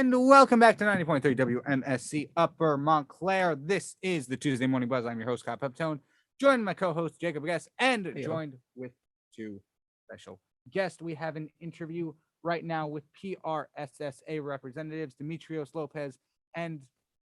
And welcome back to 90.3 WMSC Upper Montclair. This is the Tuesday Morning Buzz. I'm your host, Kyle Peptone, joined my co-host, Jacob Guest, and joined with two special guests. We have an interview right now with PRSSA representatives, Dimitrios, Lopez, and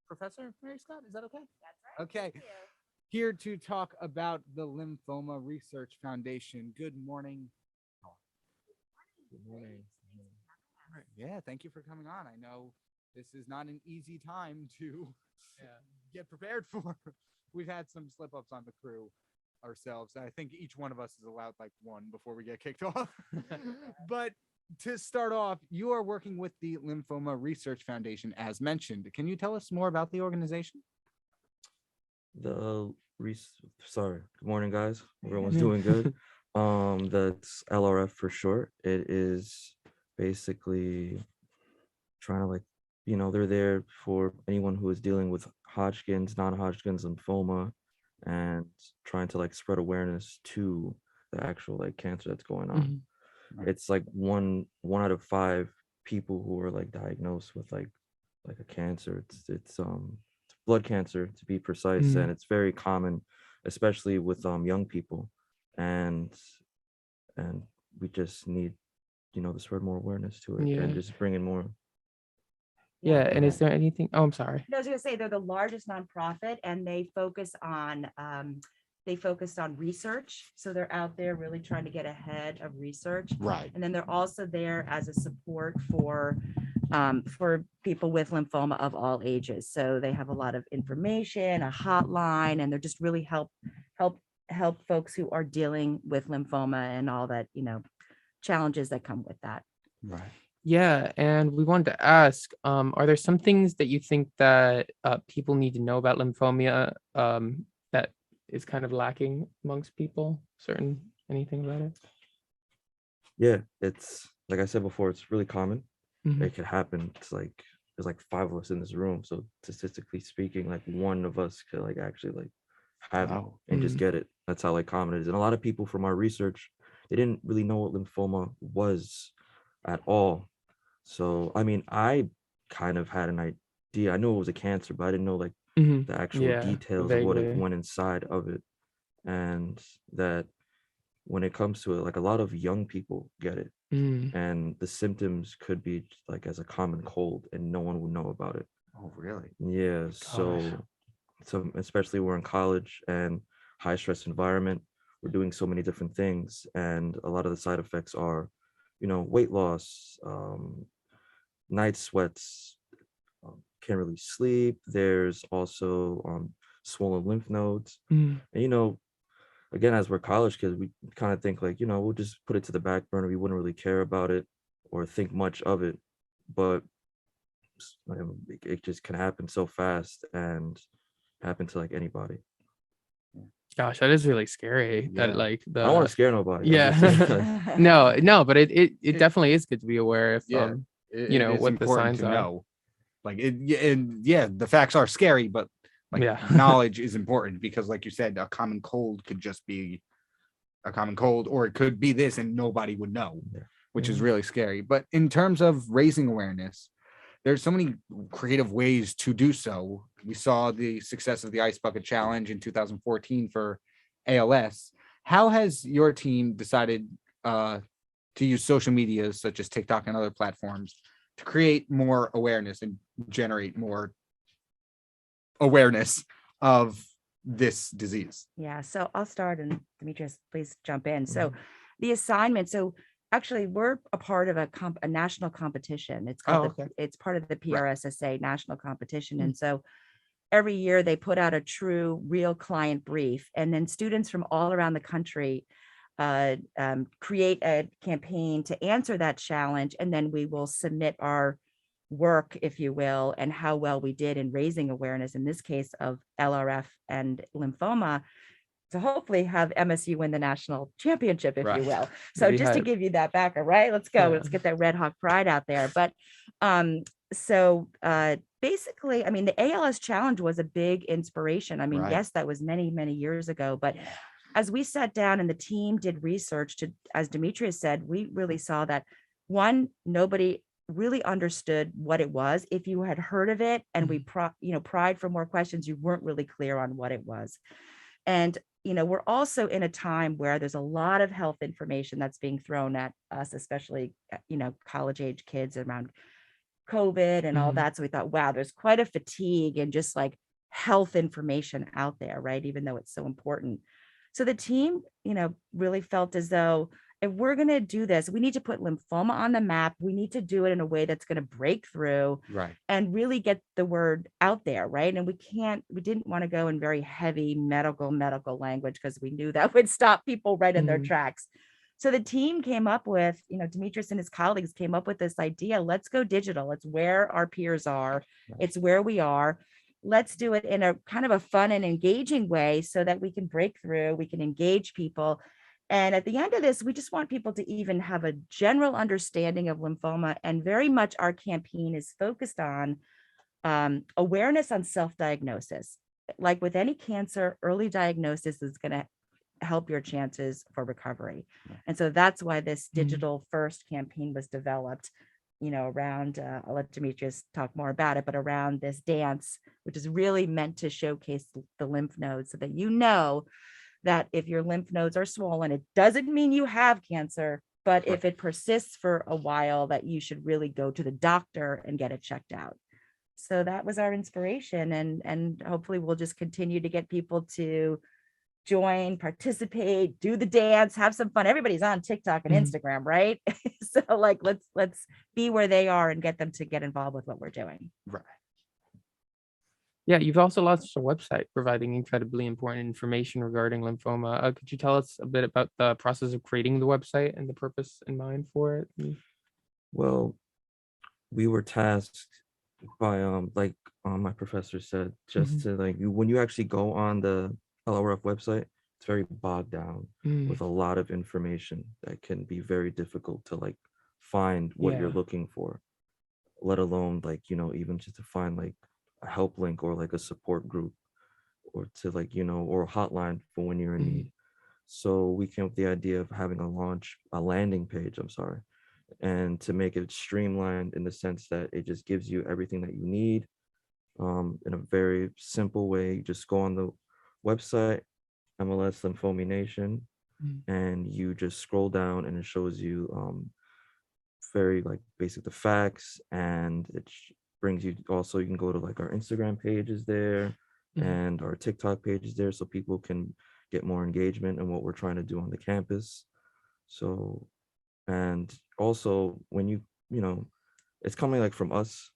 Professor Mary Scott. Is that okay? That's right. Okay. Here to talk about the Lymphoma Research Foundation. Good morning. Good morning. Yeah, thank you for coming on. I know this is not an easy time to get prepared for. We've had some slip-ups on the crew ourselves. I think each one of us is allowed like one before we get kicked off. But to start off, you are working with the Lymphoma Research Foundation, as mentioned. Can you tell us more about the organization? Good morning, guys. Everyone's doing good. That's LRF for short. It is basically trying to they're there for anyone who is dealing with Hodgkin's, non-Hodgkin's lymphoma, and trying to spread awareness to the actual cancer that's going on. Mm-hmm. It's one out of 5 people who are diagnosed with like a cancer. It's blood cancer, to be precise, and it's very common, especially with young people, and we just need to spread more awareness to it and just bring in more. And is there anything? Oh, I'm sorry. I was going to say they're the largest nonprofit, and they focus on research. So they're out there really trying to get ahead of research. Right. And then they're also there as a support for people with lymphoma of all ages. So they have a lot of information, a hotline, and they're just really help folks who are dealing with lymphoma and all that, challenges that come with that. Right. Yeah, and we wanted to ask, are there some things that you think that people need to know about lymphoma that is kind of lacking amongst people? Anything about it? Yeah, it's like I said before, it's really common. Mm-hmm. It could happen. It's there's 5 of us in this room, so statistically speaking, one of us could actually have it and just get it. That's how common it is. And a lot of people from our research, they didn't really know what lymphoma was at all. So I mean, I kind of had an idea. I knew it was a cancer, but I didn't know the actual details of what it went inside of it, and that when it comes to it, a lot of young people get it, and the symptoms could be as a common cold, and no one would know about it. Oh, really? Yeah. So especially we're in college and high stress environment, we're doing so many different things, and a lot of the side effects are, weight loss, night sweats, can't really sleep. There's also swollen lymph nodes, and again, as we're college kids, we kind of think we'll just put it to the back burner. We wouldn't really care about it or think much of it, but it just can happen so fast and happen to anybody. Gosh, that is really scary. Yeah. That I don't want to scare nobody. Yeah. No, but it definitely is good to be aware if what the signs are. Know. The facts are scary, but knowledge is important, because like you said, a common cold could just be a common cold, or it could be this and nobody would know, which is really scary. But in terms of raising awareness, there's so many creative ways to do so. We saw the success of the Ice Bucket Challenge in 2014 for ALS. How has your team decided to use social media such as TikTok and other platforms to create more awareness and generate more awareness of this disease? Yeah, so I'll start, and Dimitrios, please jump in. So the assignment, actually we're a part of a national competition. It's called it's part of the PRSSA national competition. And so every year they put out a true real client brief, and then students from all around the country create a campaign to answer that challenge, and then we will submit our work, if you will, and how well we did in raising awareness, in this case of LRF and lymphoma, to hopefully have MSU win the national championship, if you will. So just to give you that background, right? Let's go. Let's get that Red Hawk pride out there. But basically, I mean, the ALS challenge was a big inspiration. I mean, yes, that was many, many years ago, but as we sat down and the team did research to, as Dimitrios said, we really saw that nobody really understood what it was. If you had heard of it and we pried for more questions, you weren't really clear on what it was. And, we're also in a time where there's a lot of health information that's being thrown at us, especially, college age kids around COVID and all that. So we thought, wow, there's quite a fatigue and just like health information out there, right? Even though it's so important. So the team, really felt as though if we're going to do this, we need to put lymphoma on the map. We need to do it in a way that's going to break through and really get the word out there, right? And we didn't want to go in very heavy medical language because we knew that would stop people right in their tracks. So the team came up with, Dimitrios and his colleagues came up with this idea, let's go digital. It's where our peers are. It's where we are. Let's do it in a kind of a fun and engaging way so that we can break through, we can engage people. And at the end of this, we just want people to even have a general understanding of lymphoma. And very much our campaign is focused on awareness on self-diagnosis. Like with any cancer, early diagnosis is going to help your chances for recovery. And so that's why this digital first campaign was developed, around, I'll let Dimitrios talk more about it, but around this dance, which is really meant to showcase the lymph nodes so that that if your lymph nodes are swollen, it doesn't mean you have cancer, but if it persists for a while, that you should really go to the doctor and get it checked out. So that was our inspiration. And hopefully we'll just continue to get people to join, participate, do the dance, have some fun. Everybody's on TikTok and Instagram, right? So like, let's be where they are and get them to get involved with what we're doing. Right. Yeah, you've also launched a website providing incredibly important information regarding lymphoma. Could you tell us a bit about the process of creating the website and the purpose in mind for it? Well, we were tasked by my professor said, just to when you actually go on the LRF website, it's very bogged down with a lot of information that can be very difficult to find what you're looking for, let alone even just to find a help link or a support group or to or a hotline for when you're in need. So we came up with the idea of having a landing page, and to make it streamlined in the sense that it just gives you everything that you need in a very simple way. You just go on the website, MLS Lymphoma Nation, and you just scroll down and it shows you very basic the facts, and it brings you also, you can go to our Instagram pages there and our TikTok pages there, so people can get more engagement in what we're trying to do on the campus. So, and also when it's coming from us,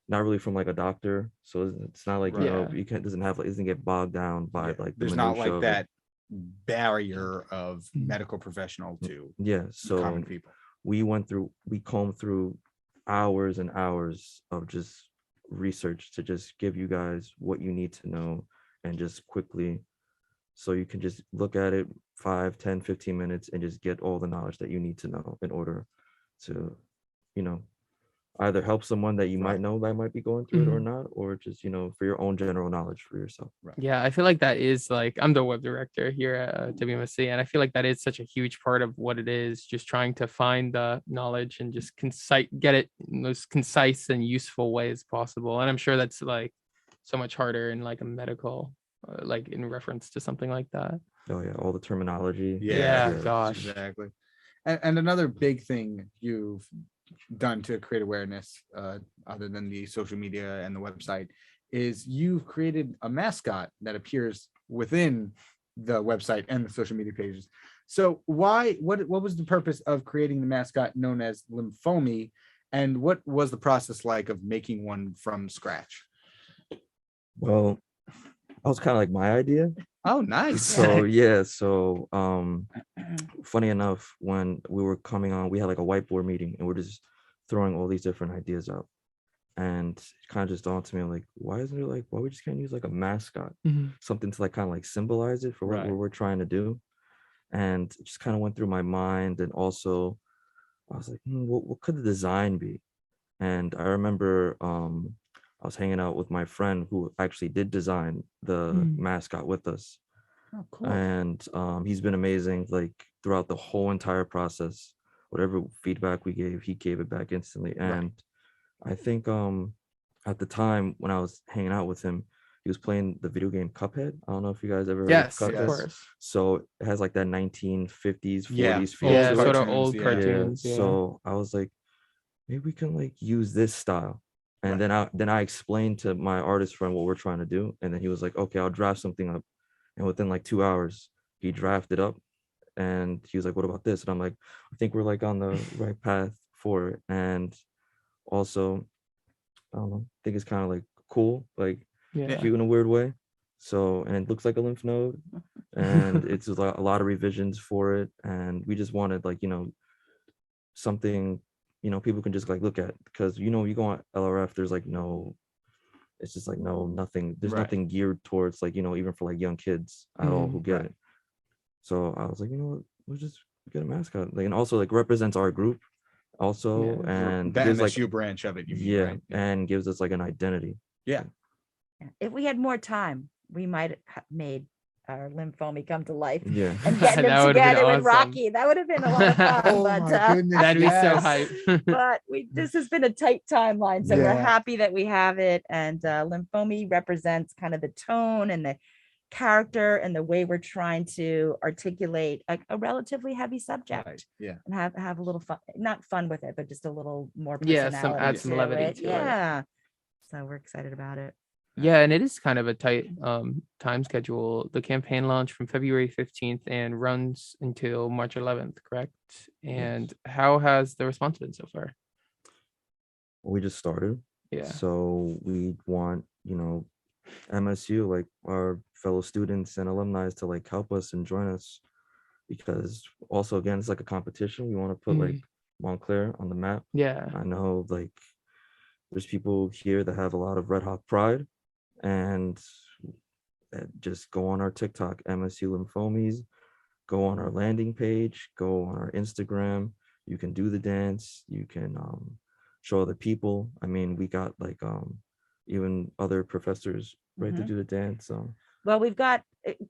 not really from a doctor, so it's not you can't doesn't get bogged down by the there's not that barrier of medical professional to so common people. We combed through hours and hours of just research to just give you guys what you need to know, and just quickly, so you can just look at it 5, 10, 15 minutes and just get all the knowledge that you need to know in order to either help someone that you might know that might be going through it or not, or just for your own general knowledge for yourself. Yeah, I feel like that is I'm the web director here at WMSC, and I feel like that is such a huge part of what it is, just trying to find the knowledge and just get it in the most concise and useful way as possible. And I'm sure that's so much harder in a medical in reference to something like that. Oh yeah, all the terminology. Gosh, exactly. And another big thing you've done to create awareness, other than the social media and the website, is you've created a mascot that appears within the website and the social media pages. So what was the purpose of creating the mascot known as Lymphomi, and what was the process like of making one from scratch? Well, that was kind of my idea. Oh, nice. So funny enough, when we were coming on, we had a whiteboard meeting and we're just throwing all these different ideas out, and it kind of just dawned to me why isn't it why we just can't use a mascot, something to kind of symbolize it for what we're trying to do. And it just kind of went through my mind, and also I was what could the design be? And I remember I was hanging out with my friend who actually did design the mascot with us. Oh, cool. And he's been amazing throughout the whole entire process whatever feedback we gave, he gave it back instantly. And I think at the time when I was hanging out with him, he was playing the video game Cuphead. I don't know if you guys ever heard of Yes, of Cuphead. course. So it has like that 1950s, 40s Yeah. feel Yeah, to sort it. of old Yeah. cartoons. Yeah. So I was like, maybe we can like use this style. And then I explained to my artist friend what we're trying to do. And then he was like, okay, I'll draft something up. And within like 2 hours, he drafted up. And he was like, what about this? And I'm like, I think we're like on the right path for it. And also, I don't know, I think it's kind of like cool, like Yeah. cute in a weird way. So, and it looks like a lymph node, and it's a lot of revisions for it. And we just wanted like, something, people can just like look at, because, you go on LRF, there's like it's just like nothing, there's nothing geared towards like, even for like young kids at all who get it. So I was like, what, we'll just get a mascot. Like, and also like represents our group also, and the gives MSU like, branch of it. You mean, right? and gives us like an identity. Yeah. If we had more time, we might have made our lymphoma come to life Yeah. and get That them would've been together with awesome. Rocky. That would have been a lot of fun. Oh but, my goodness. That'd be so yes. hype. but this has been a tight timeline, so we're Yeah. happy that we have it. And lymphoma represents kind of the tone and the character and the way we're trying to articulate a relatively heavy subject. Right. Yeah. And have a little fun, not fun with it, but just a little more Yeah, personality. add some levity to it. Yeah. So we're excited about it. Yeah, and it is kind of a tight time schedule. The campaign launched from February 15th and runs until March 11th, correct? And how has the response been so far? We just started. Yeah. So we want, MSU, like our fellow students and alumni, to like help us and join us, because also, again, it's like a competition. We want to put like Montclair on the map. Yeah. I know like there's people here that have a lot of Red Hawk pride, and just go on our TikTok, MSU Lymphomies, go on our landing page, go on our Instagram. You can do the dance. You can show other people. I mean, we got like even other professors to do the dance. Well, we've got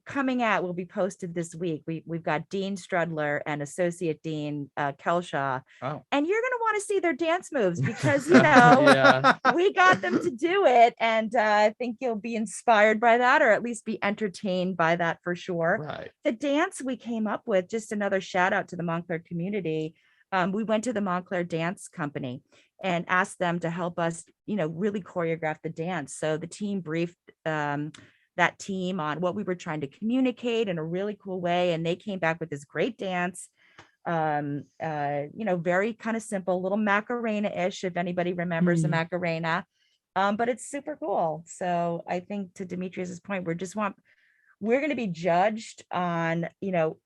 coming out, will be posted this week. We've got Dean Strudler and Associate Dean Kelshaw. Oh. And you're going to want to see their dance moves because, Yeah. we got them to do it. And I think you'll be inspired by that, or at least be entertained by that for sure. Right. The dance we came up with, just another shout out to the Montclair community. We went to the Montclair Dance Company and asked them to help us, really choreograph the dance. So the team briefed that team on what we were trying to communicate in a really cool way. And they came back with this great dance, very kind of simple, little Macarena-ish, if anybody remembers the Macarena, but it's super cool. So I think to Dimitrios's point, we're going to be judged on,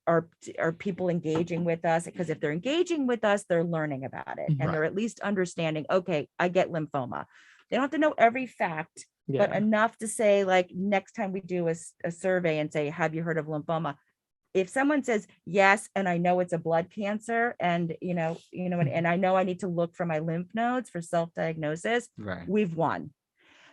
are people engaging with us? Because if they're engaging with us, they're learning about it and they're at least understanding, okay, I get lymphoma. They don't have to know every fact, but enough to say, like, next time we do a survey and say, have you heard of lymphoma? If someone says yes, and I know it's a blood cancer, and and I know I need to look for my lymph nodes for self-diagnosis, we've won.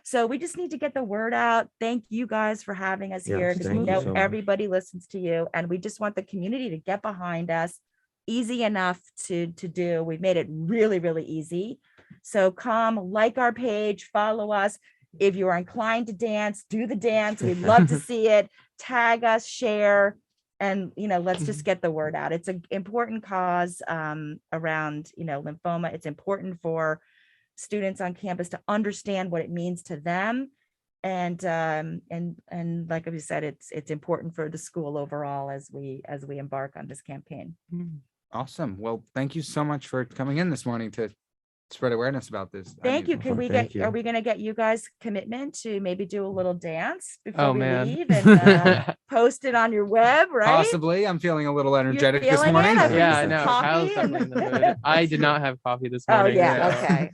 So we just need to get the word out. Thank you guys for having us here, because we know everybody listens to you, and we just want the community to get behind us. Easy enough to do. We've made it really, really easy. So come like our page, follow us. If you are inclined to dance, do the dance. We'd love to see it. Tag us, share, and let's just get the word out. It's an important cause around lymphoma. It's important for students on campus to understand what it means to them, and like we said, it's important for the school overall as we embark on this campaign. Awesome. Well, thank you so much for coming in this morning to spread awareness about this. Thank you. Can we are we going to get you guys commitment to maybe do a little dance before we leave and post it on your web, right? Possibly. I'm feeling a little energetic this feeling morning. it? Yeah, I some know. coffee Kyle's definitely in the mood. I did not have coffee this Oh morning. yeah, so- okay.